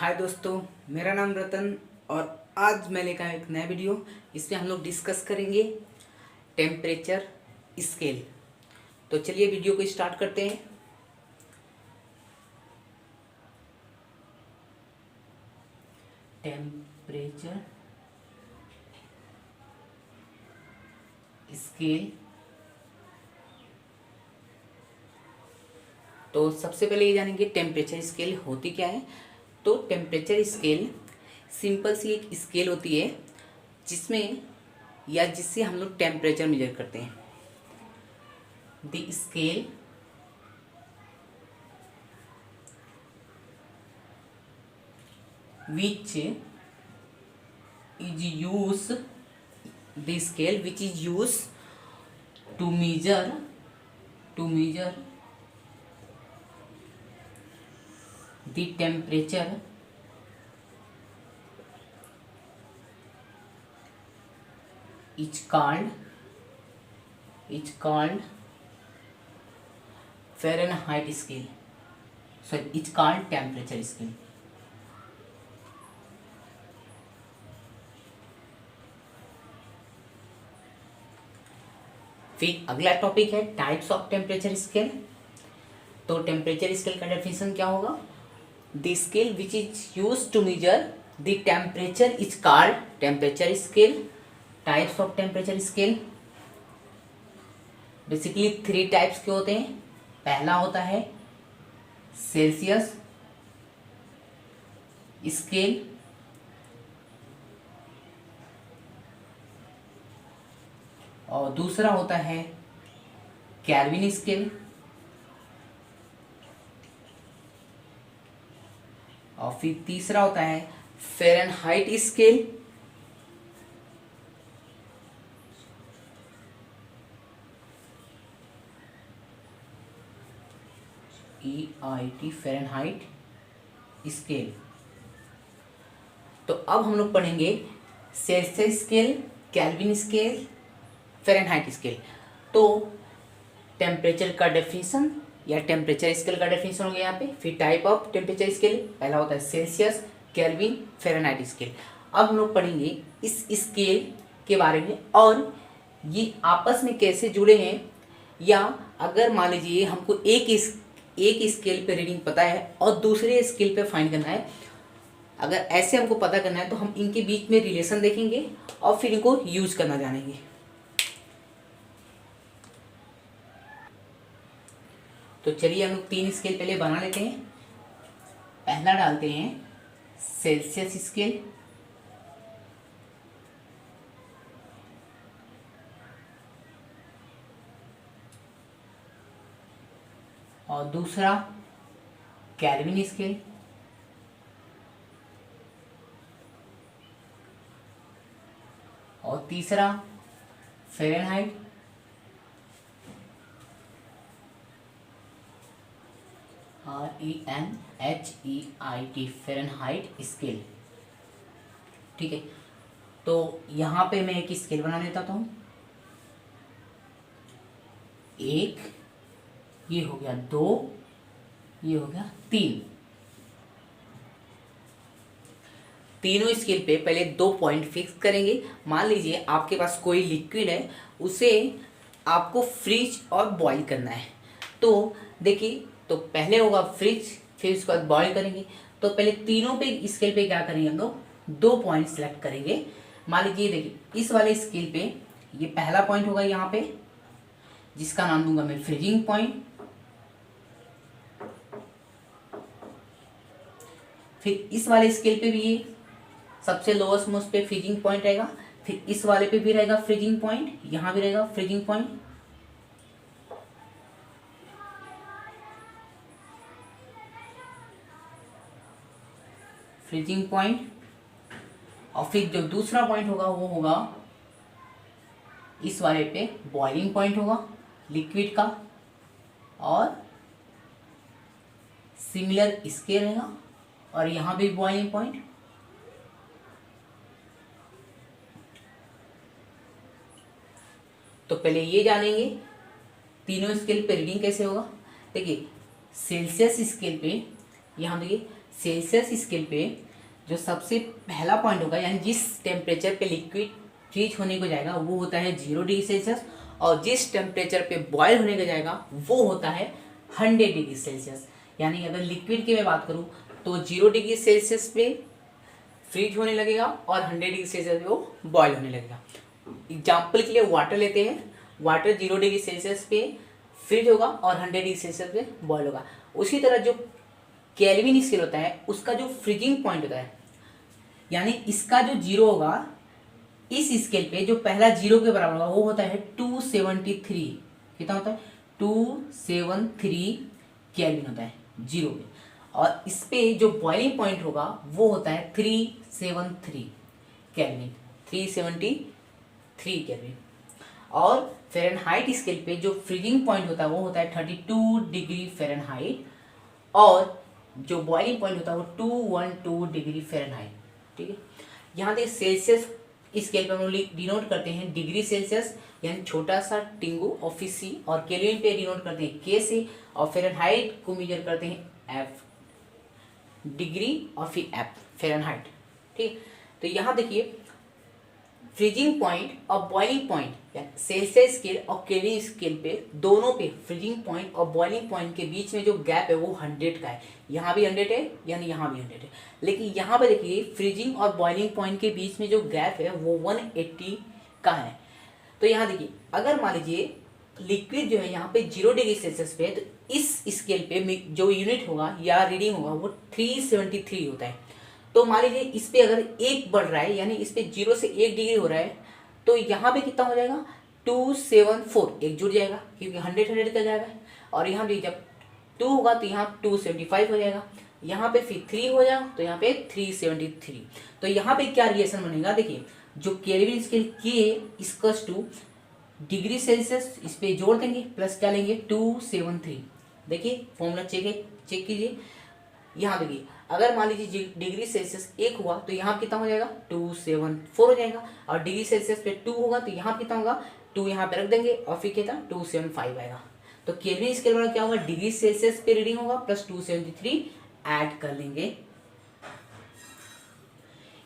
हाय दोस्तों, मेरा नाम रतन और आज मैं लेकर आया एक नया वीडियो। इसमें हम लोग डिस्कस करेंगे टेम्परेचर स्केल। तो चलिए वीडियो को स्टार्ट करते हैं। Temperature scale. तो सबसे पहले ये जानेंगे टेम्परेचर स्केल होती क्या है। तो टेम्परेचर स्केल सिंपल सी एक स्केल होती है जिसमें या जिससे हम लोग टेम्परेचर मेजर करते हैं। The scale which is used the scale which is used to measure the temperature is called Fahrenheit scale. Sorry, it's called temperature scale. फिर अगला टॉपिक है टाइप्स ऑफ टेम्परेचर स्केल। तो टेम्परेचर स्केल का definition क्या होगा? The scale which is use to measure the temperature is called temperature scale. Types of temperature scale basically 3 types के होते हैं। पहला होता है सेल्सियस स्केल, और दूसरा होता है केल्विन स्केल, और फिर तीसरा होता है Fahrenheit scale, EIT Fahrenheit scale. तो अब हम लोग पढ़ेंगे Celsius scale, kelvin scale, Fahrenheit scale. तो टेम्परेचर का डेफिनेशन या टेम्परेचर स्केल का डेफिनेशन हो गया यहाँ पे। फिर टाइप ऑफ टेम्परेचर स्केल पहला होता है सेल्सियस, केल्विन, फ़ारेनहाइट स्केल। अब हम लोग पढ़ेंगे इस स्केल के बारे में और ये आपस में कैसे जुड़े हैं, या अगर मान लीजिए हमको एक स्केल पे रीडिंग पता है और दूसरे स्केल पे फाइंड करना है, अगर ऐसे हमको पता करना है तो हम इनके बीच में रिलेशन देखेंगे और फिर इनको यूज करना जानेंगे। तो चलिए हम लोग 3 स्केल पहले बना लेते हैं। पहला डालते हैं सेल्सियस स्केल, और दूसरा केल्विन स्केल, और तीसरा फ़ारेनहाइट, RENHEIT फ़ारेनहाइट स्केल। ठीक है, तो यहाँ पे मैं एक स्केल बना लेता हूँ। एक, ये हो गया 2, ये हो गया 3। तीनों स्केल पे पहले 2 पॉइंट फिक्स करेंगे। मान लीजिए आपके पास कोई लिक्विड है, उसे आपको फ्रीज और बॉईल करना है। तो देखिए, तो पहले होगा फ्रिज, फिर उसके बाद बॉईल करेंगे। तो पहले तीनों पे स्केल पे क्या करेंगे, हम लोग 2 पॉइंट सेलेक्ट करेंगे। मान लीजिए देखिए इस वाले स्केल पे ये पहला पॉइंट होगा यहाँ पे, जिसका नाम दूंगा मैं फ्रीजिंग पॉइंट। फिर इस वाले स्केल पे भी ये सबसे लोएस्ट मोस्ट पे फ्रीजिंग पॉइंट रहेगा। फिर इस वाले पे भी रहेगा फ्रीजिंग पॉइंट, यहाँ भी रहेगा फ्रीजिंग पॉइंट। फ्रीजिंग पॉइंट, और फिर जो दूसरा पॉइंट होगा वो होगा इस वाले पे बॉइलिंग पॉइंट होगा लिक्विड का, और सिमिलर इसके रहेगा, और यहाँ भी बॉइलिंग पॉइंट। तो पहले ये जानेंगे तीनों स्केल पे रीडिंग कैसे होगा। देखिए सेल्सियस स्केल पे यहाँ देखिए सेल्सियस स्केल पे जो सबसे पहला पॉइंट होगा, यानी जिस टेम्परेचर पे लिक्विड फ्रीज होने को जाएगा वो होता है 0 डिग्री सेल्सियस, और जिस टेम्परेचर पे बॉयल होने को जाएगा वो होता है 100 डिग्री सेल्सियस। यानी अगर लिक्विड की मैं बात करूँ तो 0 डिग्री सेल्सियस पे फ्रीज होने लगेगा और 100 डिग्री सेल्सियस पे वो बॉयल होने लगेगा। एग्जाम्पल के लिए वाटर लेते हैं, वाटर 0 डिग्री सेल्सियस पे फ्रीज होगा और 100 डिग्री सेल्सियस पे बॉयल होगा। उसी तरह जो केल्विन स्केल होता है उसका जो फ्रीजिंग पॉइंट होता है, यानी इसका जो 0 होगा इस स्केल पे जो पहला 0 के बराबर होगा वो होता है 273। कितना होता है? 273 केल्विन होता है 0 पे। और इस पे जो बॉइलिंग पॉइंट होगा वो होता है 373 केल्विन, 373 केल्विन। और फ़ारेनहाइट स्केल पे जो फ्रीजिंग पॉइंट होता है वो होता है 32 डिग्री फ़ारेनहाइट, और जो बॉइलिंग पॉइंट होता है वो 212 डिग्री फ़ारेनहाइट। ठीक है, यहाँ देखिए सेल्सियस स्केल पर हम लोग डिनोट करते हैं डिग्री सेल्सियस, यानी छोटा सा टिंगू और फिर सी, और केल्विन पे डिनोट करते हैं के से, और फ़ारेनहाइट को मेजर करते हैं एफ डिग्री और फिर एफ फ़ारेनहाइट। ठीक, तो यहाँ देखिए फ्रीजिंग पॉइंट और बॉइलिंग पॉइंट या सेल्सियस स्केल और केल्विन स्केल पे दोनों पे फ्रीजिंग पॉइंट और बॉइलिंग पॉइंट के बीच में जो गैप है वो 100 का है। यहाँ भी 100 है, यानी यहाँ भी 100 है। लेकिन यहाँ पे देखिए फ्रीजिंग और बॉइलिंग पॉइंट के बीच में जो गैप है वो 180 का है। तो यहाँ देखिए अगर मान लीजिए लिक्विड जो है यहाँ पे 0 डिग्री सेल्सियस पे है, तो इस स्केल पे जो यूनिट होगा या रीडिंग होगा वो 373 होता है। तो मान लीजिए इस पे अगर 1 बढ़ रहा है, यानी इस पे 0 से 1 डिग्री हो रहा है, तो यहाँ पे कितना हो जाएगा? 274, एक जुड़ जाएगा क्योंकि 100 का जाएगा। और यहाँ भी जब 2 होगा तो यहाँ 275 हो जाएगा, यहाँ पे फिर 3 हो जाएगा तो यहाँ पे 373। तो यहाँ पे क्या रिलेशन बनेगा? देखिए जो केल्विन स्केल के इक्वल्स टू डिग्री सेल्सियस, इस पे जोड़ देंगे प्लस क्या लेंगे 273। देखिए फॉर्मूला चेक कीजिए। यहाँ देखिए अगर मान लीजिए डिग्री सेल्सियस 1 हुआ तो यहाँ कितना हो जाएगा? 274 हो जाएगा। और डिग्री सेल्सियस पे 2 होगा तो यहाँ कितना होगा? 2 यहाँ पे रख देंगे और फिर कितना 275 आएगा। तो केल्विन स्केल वाला क्या होगा? डिग्री सेल्सियस पे रीडिंग होगा प्लस 273 ऐड कर लेंगे।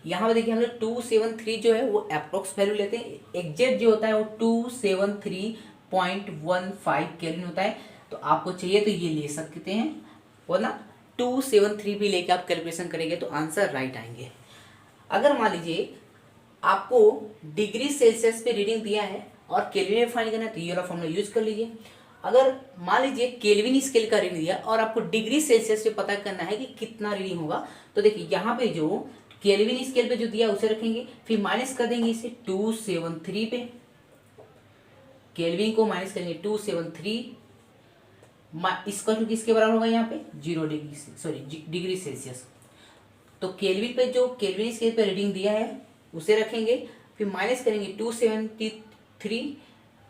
यहाँ पे देखिए हम लोग 273 जो है वो अप्रोक्स वैल्यू लेते हैं, एग्जैक्ट जो होता है वो 273.15 केल्विन होता है। तो आपको चाहिए तो ये ले सकते हैं, वरना 273 भी लेके आप कैलकुलेशन करेंगे तो आंसर राइट आएंगे। अगर मान लीजिए आपको डिग्री सेल्सियस पे रीडिंग दिया है और केल्विन में फाइंड करना है तो ये वाला फॉर्मूला यूज कर लीजिए। अगर मान लीजिए केल्विन स्केल का रीडिंग दिया और आपको डिग्री सेल्सियस पे पता करना है कि कितना रीडिंग होगा, तो देखिए यहाँ पे जो केल्विन स्केल पे जो दिया उसे रखेंगे, फिर माइनस कर देंगे इसे 273 पे, केल्विन को माइनस करेंगे 273, इसका जो किसके बराबर होगा यहाँ पे 0 डिग्री, सॉरी डिग्री सेल्सियस। तो केल्विन पे जो केल्विन स्केल पे रीडिंग दिया है उसे रखेंगे, फिर माइनस करेंगे 273,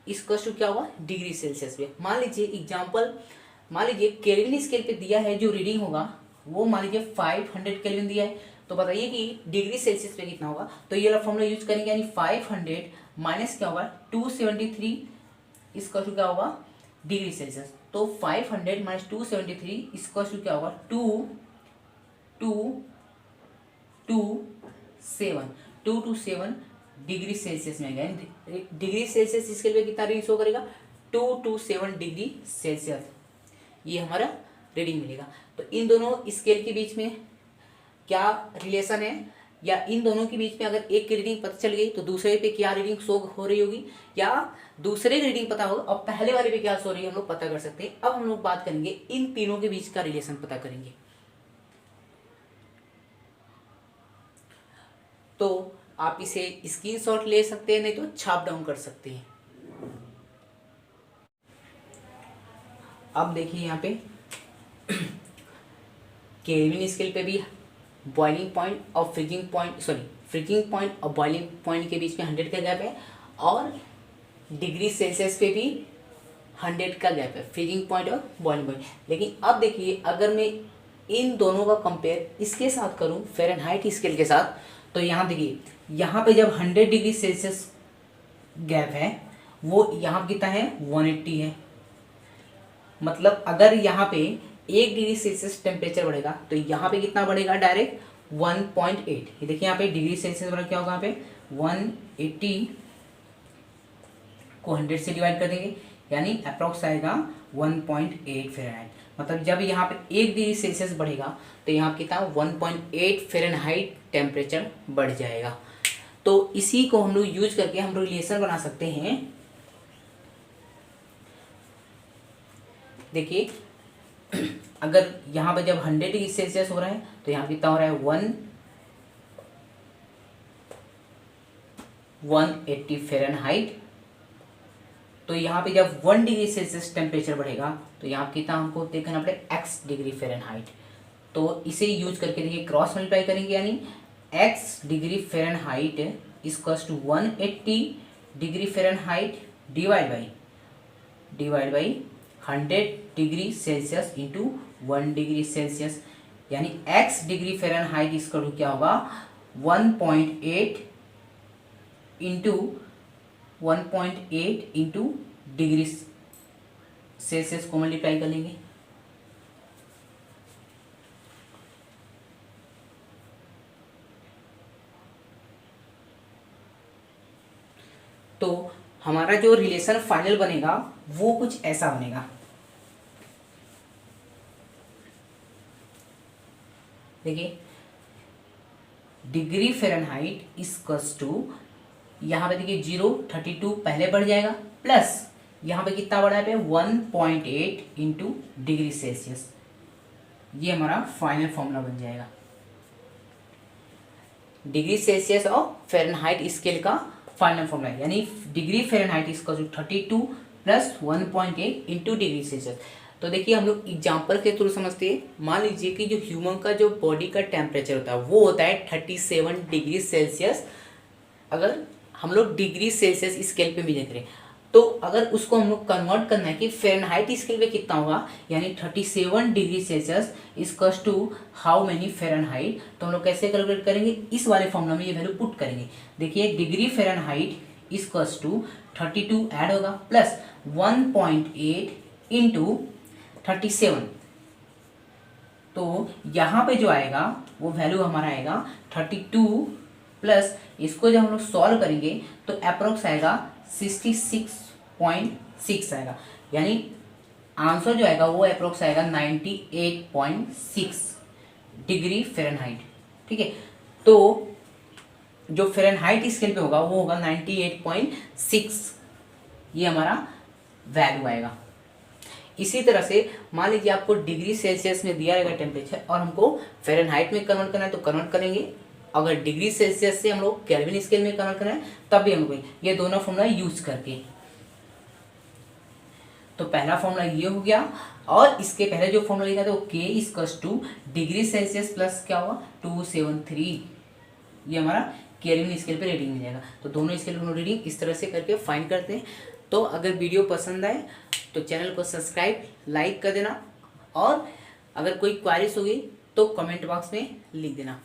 इसका जो क्या होगा डिग्री सेल्सियस पे। मान लीजिए एग्जांपल, मान लीजिए केल्विन स्केल पे दिया है जो रीडिंग होगा वो मान लीजिए 500 केल्विन दिया है, तो बताइए कि डिग्री सेल्सियस पे कितना होगा। तो ये वाला फॉर्मूला यूज करेंगे, यानी 500 माइनस क्या होगा 273, इसका जो क्या होगा डिग्री सेल्सियस। तो 500 माइनस 273 इसका क्या होगा 227 डिग्री सेल्सियस में आएगा। डिग्री सेल्सियस इसके लिए कितना रीडिंग शो करेगा 227 डिग्री सेल्सियस, ये हमारा रीडिंग मिलेगा। तो इन दोनों स्केल के बीच में क्या रिलेशन है, या इन दोनों के बीच में अगर एक की रीडिंग पता चल गई तो दूसरे पे क्या रीडिंग शो हो रही होगी, या दूसरे की रीडिंग पता होगा और पहले वाले पे क्या शो रही है हम लोग पता कर सकते हैं। अब हम लोग बात करेंगे इन तीनों के बीच का रिलेशन पता करेंगे। तो आप इसे स्क्रीनशॉट ले सकते हैं, नहीं तो छाप डाउन कर सकते हैं। अब देखिए यहाँ पे केल्विन स्केल पे भी बॉइलिंग पॉइंट और फ्रीजिंग पॉइंट और बॉइलिंग पॉइंट के बीच में 100 का गैप है, और डिग्री सेल्सियस पे भी 100 का गैप है, फ्रीजिंग पॉइंट और बॉइलिंग पॉइंट। लेकिन अब देखिए अगर मैं इन दोनों का कंपेयर इसके साथ करूं फ़ारेनहाइट स्केल के साथ, तो यहाँ देखिए यहाँ पे जब 100 डिग्री सेल्सियस गैप है वो यहाँ कितना है 180 है। मतलब अगर यहाँ पे 1 डिग्री सेल्सियस टेम्परेचर बढ़ेगा तो यहाँ पे कितना बढ़ेगा, डायरेक्ट 1.8। ये देखिए यहाँ पे डिग्री सेल्सियस बढ़ा क्या होगा, यहाँ पे 180 को 100 से डिवाइड कर देंगे, यानी अप्रॉक्स आएगा 1.8 फ़ारेनहाइट। मतलब जब यहाँ पे 1 डिग्री सेल्सियस बढ़ेगा तो यहाँ पे कितना 1.8 फ़ारेनहाइट टेम्परेचर बढ़ जाएगा। तो इसी को हम लोग यूज करके हम लोग रिलेशन बना सकते हैं। देखिए अगर यहाँ पे जब 100 डिग्री सेल्सियस हो रहा है तो यहाँ कितना हो रहा है 180 फ़ारेनहाइट। तो यहाँ पे जब 1 डिग्री सेल्सियस टेम्परेचर बढ़ेगा तो यहाँ कितना हमको देखना पड़ेगा x डिग्री फ़ारेनहाइट। तो इसे यूज करके देखिए क्रॉस मल्टीप्लाई करेंगे, यानी x degree Fahrenheit equals to 180 degree Fahrenheit divide by 100 degree Celsius into 1 degree Celsius, यानी x डिग्री फ़ारेनहाइट इसका क्या होगा 1.8 इंटू डिग्री सेल्सियस को मल्टीप्लाई कर लेंगे। तो हमारा जो रिलेशन फाइनल बनेगा वो कुछ ऐसा बनेगा। देखिए डिग्री फ़ारेनहाइट इक्वल्स टू, यहाँ पे देखिए 0.32 पहले बढ़ जाएगा, प्लस यहाँ पे कितना बढ़ा है 1.8 इंटू डिग्री सेल्सियस। ये हमारा फाइनल फॉर्मूला बन जाएगा। डिग्री सेल्सियस और फ़ारेनहाइट स्केल का फाइनल फॉर्मूला, यानी degree Fahrenheit equals to 32 plus 1.8 into degree Celsius. तो देखिए हम लोग एग्जाम्पल के थ्रू समझते हैं। मान लीजिए कि जो ह्यूमन का जो बॉडी का टेम्परेचर होता है वो होता है 37 डिग्री सेल्सियस। अगर हम लोग डिग्री सेल्सियस स्केल पे मेजर करें तो अगर उसको हम लोग कन्वर्ट करना है कि फ़ारेनहाइट स्केल पे कितना होगा, यानी 37 degree Celsius equals to how many Fahrenheit, तो हम लोग कैसे कैलकुलेट करेंगे, इस वाले फॉर्मूला में ये वैल्यू पुट करेंगे। देखिए degree Fahrenheit equals to 32 add होगा प्लस 1.8 इंटू 37, तो यहाँ पे जो आएगा वो वैल्यू हमारा आएगा 32 प्लस इसको जब हम लोग सॉल्व करेंगे तो अप्रोक्स आएगा 66.6 आएगा, यानी आंसर जो आएगा वो अप्रोक्स आएगा 98.6 डिग्री फ़ारेनहाइट। ठीक है, तो जो फ़ारेनहाइट स्केल पे होगा वो होगा 98.6, ये हमारा वैल्यू आएगा। इसी तरह से मान लीजिए आपको डिग्री सेल्सियस में दिया रहेगा टेम्परेचर और हमको फ़ारेनहाइट में कन्वर्ट करना है तो कन्वर्ट करेंगे। अगर डिग्री सेल्सियस से हम लोग केल्विन स्केल में कन्वर्ट करना है तब भी हम लोग ये दोनों फॉर्मूला यूज करके। तो पहला फॉर्मूला ये हो गया, और इसके पहले जो फॉर्मूला लिखा था वो K equals two degree Celsius plus क्या हुआ 273, ये हमारा केल्विन स्केल पे रीडिंग मिल जाएगा। तो दोनों स्केल में रीडिंग इस तरह से करके फाइंड करते हैं। तो अगर वीडियो पसंद आए तो चैनल को सब्सक्राइब लाइक कर देना, और अगर कोई क्वारीज होगी तो कमेंट बॉक्स में लिख देना।